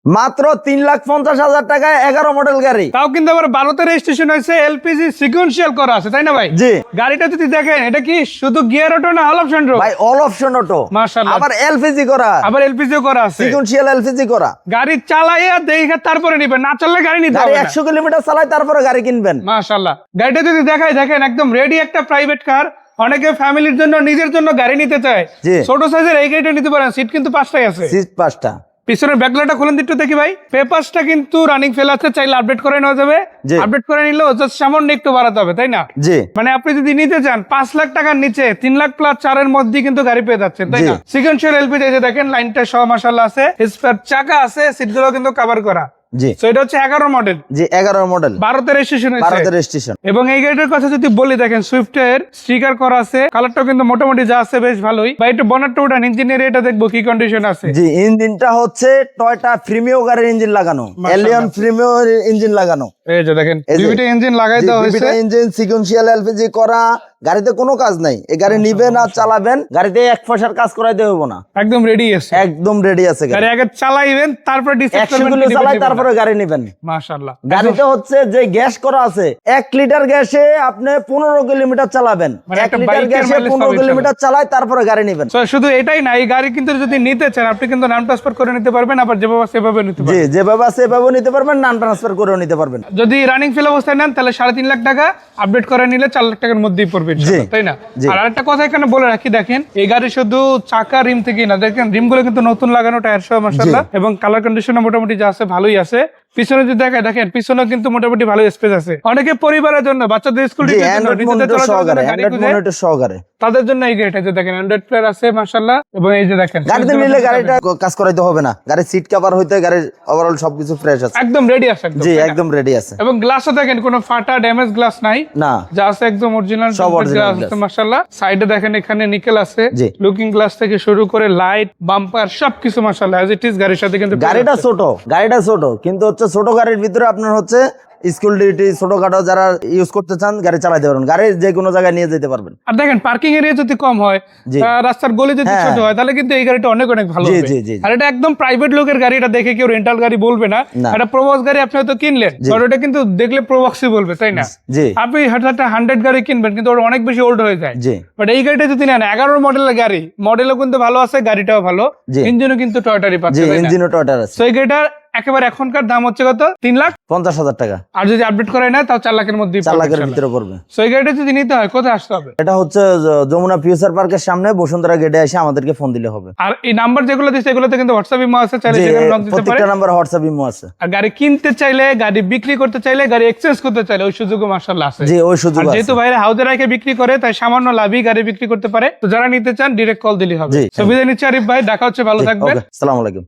মাত্র 3,50,000 টাকায় 11 মডেল গাড়ি। তাও কিন্তু আবার 12তে রেজিস্ট্রেশন হয়েছে, এলপিজি সিকুয়েন্সিয়াল করা আছে, তাই না ভাই? জি। গাড়িটা যদি দেখেন এটা কি শুধু গিয়ার অটো না অল অপশন ভাই অল অপশন অটো, মাশাআল্লাহ। আবার এলপিজি করা, আবার এলপিজিও করা আছে, সিকুয়েন্সিয়াল এলপিজি করা। গাড়ি চালাইয়া দেখে তারপরে নিবেন, না চালালে গাড়ি নিতে গাড়ি হবে না। 100 কিলোমিটার চালায় তারপরে গাড়ি কিনবেন। মাশাআল্লাহ। গাড়িটা যদি দেখাই দেখেন একদম রেডি একটা প্রাইভেট কার। অনেকে ফ্যামিলির জন্য নিজের জন্য গাড়ি নিতে চায়, জি। ছোট সাইজের এই গাড়িটা নিতে পারেন। সিট কিন্তু 5টাই আছে। সিট 5টা। পিছনের ব্যাকলাইটটা খুলেন একটু দেখি ভাই। পেপারসটা কিন্তু রানিং ফেল আছে, চাইলে আপডেট করে নেওয়া যাবে। জি। আপডেট করে নিলেও জাস্ট সামান্য একটু বাড়াতে হবে, তাই না? জি। মানে আপনি যদি নিতে চান 5 লাখ টাকার নিচে 3 লাখ প্লাস 4 এর মধ্যে কিন্তু গাড়ি পেয়ে যাচ্ছেন, তাই জি। না? সিকুয়েন্সিয়াল এলপিজি যে দেখেন লাইনটা সহ মাশাআল্লাহ আছে, স্পেয়ার চাকা আছে, সিটগুলো কিন্তু কভার করা। জি। সো এটা হচ্ছে 11 মডেল, জি 11 মডেল, 12তে রেজিস্ট্রেশন 12তে হয়েছে। রেজিস্ট্রেশন। এবং এই গাড়িটার কথা যদি বলি দেখেন সুইফটের স্টিকার করা আছে, কালারটাও কিন্তু মোটামুটি যা আছে বেশ ভালোই। বা একটু বনারটা উঠান, ইঞ্জিনিয়ার এটা দেখবো কি কন্ডিশন আছে। জি, ইঞ্জিনটা হচ্ছে টয়োটা প্রিমিও গাড়ির ইঞ্জিন লাগানো, এলিয়ন প্রিমিও ইঞ্জিন লাগানো। এই যে দেখেন এই যে। দুইটা ইঞ্জিন লাগাই দেওয়া হয়েছে। ইঞ্জিন সিকুয়েন্সিয়াল এলপিজি করা। গাড়িতে কোনো কাজ নাই, এই গাড়ি নিবেন আর চালাবেন, গাড়িতে 1 পয়সার কাজ করাইতে হবে না, একদম রেডি আছে, একদম রেডি আছে গাড়ি। গাড়ি আগে চালাইবেন তারপর ডিসাইড 100 কিলো চালাই তারপরে গাড়ি নিবেন। মাশাআল্লাহ। গাড়িতে হচ্ছে যে গ্যাস করা আছে, 1 লিটার গ্যাসে আপনি 15 কিলোমিটার চালাবেন। মানে 1 একটা লিটার বাইকের গ্যাসে mileage 15 পাবে কিলোমিটার চালায় তারপরে গাড়ি নিবেন। So, শুধু এটাই না, এই গাড়ি কিন্তু যদি নিতে চান আপনি কিন্তু নাম ট্রান্সফার করে নিতে পারবেন, আবার যেভাবে সেভাবে নিতে জি, পারবেন। যেভাবে আছে সেভাবে নিতে পারবেন, নাম ট্রান্সফার করেও নিতে পারবেন। যদি রানিং ফেল অবস্থায় নেন তাহলে 3.5 লাখ টাকা, আপডেট করে নিলে 4 লাখ টাকার মধ্যেই পড়বে ইনশাআল্লাহ, তাই না? জি। আর আরেকটা কথা এখানে বলে রাখি, দেখেন এই গাড়ি শুধু চাকা রিম থেকেই না, দেখেন রিমগুলো কিন্তু নতুন লাগানো, টায়ার সহ মাশাআল্লাহ, এবং কালার কন্ডিশনে মোটামুটি যা আছে ভালোই আছে। পিছনে যদি দেখেন পিছনে কিন্তু মোটামুটি ভালো স্পেস আছে। অনেকে পরিবারের জন্য, বাচ্চাদের স্কুল জি, অ্যান্ড্রয়েড মনিটর সহকারে, অ্যান্ড্রয়েড মনিটর সহকারে তাদের জন্য এই গাড়িটা যে দেখেন অ্যান্ড্রয়েড প্লেয়ার আছে মাশাআল্লাহ। এবং এই যে দেখেন গাড়িতে নিলে গাড়িটা কাজ করাইতে হবে না, গাড়ির সিট কভার হইতে গাড়ির ওভারঅল সবকিছু ফ্রেশ আছে, একদম রেডি আছে একদম, জি তাই না? একদম রেডি আছে। এবং গ্লাসও দেখেন কোনো ফাটা ড্যামেজ গ্লাস নাই, না যা আছে একদম অরিজিনাল সব original গ্লাস আছে মাশাআল্লাহ। সাইডে দেখেন এখানে নিকেল আছে, জি। লুকিং গ্লাস থেকে শুরু করে লাইট বাম্পার সবকিছু মাশাআল্লাহ অ্যাজ ইট ইজ গাড়ির সাথে কিন্তু গাড়িটা ছোট কিন্তু হচ্ছে ছোট গাড়ির ভিতরে আপনার হচ্ছে স্কুল ডিউটি ছোটখাটো যারা ইউজ করতে চান গাড়ি চালাতে পারবেন, গাড়ি যে কোনো জায়গায় নিয়ে যেতে পারবেন। আর দেখেন পার্কিং এরিয়া যদি কম হয়, জি। রাস্তার গলি যদি হ্যাঁ। ছোট হয়, তাহলে কিন্তু এই গাড়িটা অনেক অনেক ভালো জি, হবে। জি, জি, জি। আর এটা একদম প্রাইভেট লোকের গাড়ি, এটা দেখে কেউ রেন্টাল গাড়ি বলবে না। না। এটা প্রবাস গাড়ি আপনি হয়তো কিনলেন, জি। আর ওটা কিন্তু দেখলে প্রবাসই বলবে, তাই না? জি আপনি হয়তো একটা 100 গাড়ি কিনবেন কিন্তু ওটা অনেক বেশি ওল্ড হয়ে যায়। জি বাট এই গাড়িটা যদি নেন 11 মডেলের গাড়ি, মডেলও কিন্তু ভালো আছে, গাড়িটাও ভালো, জি। ইঞ্জিনও কিন্তু টয়োটারই জি পাচ্ছে, তাই না? ইঞ্জিনও টয়োটার আছে। তো এই গাড়িটার একেবারে এখনকার দাম হচ্ছে কত? 3,50,000 টাকা, আর যদি আপডেট করে নেয় তাও 4 লাখের মধ্যেই 4 লাখের ভিতরে পড়বে। সো এই গাড়িটা যদি নিতে হয় কোথায় আসতে হবে? এটা হচ্ছে যমুনা ফিউচার পার্কের সামনে বসুন্ধরা গেটে এসে আমাদেরকে ফোন দিলে হবে। আর এই নাম্বার যেগুলো দিচ্ছে এগুলোতে কিন্তু হোয়াটসঅ্যাপ ইমো আছে, চাইলে জি, সেখানে নক দিতে পারে। প্রত্যেকটা নাম্বার হোয়াটসঅ্যাপ ইমো আছে। আর গাড়ি কিনতে চাইলে, গাড়ি বিক্রি করতে চাইলে, গাড়ি এক্সচেঞ্জ করতে চাইলে ওই সুযোগও মাশাআল্লাহ আছে। জি ওই সুযোগ আর আছে। যেহেতু বাইরে হাউজে রেখে বিক্রি করে, তাই সামান্য লাভই গাড়ি বিক্রি করতে পারে। তো যারা নিতে চান ডিরেক্ট কল দিলেই হবে। জি। তো বিদায় নিচ্ছি আরিফ ভাই, দেখা হচ্ছে, ভালো থাকবেন। ওকে, আসসালামু আলাইকুম।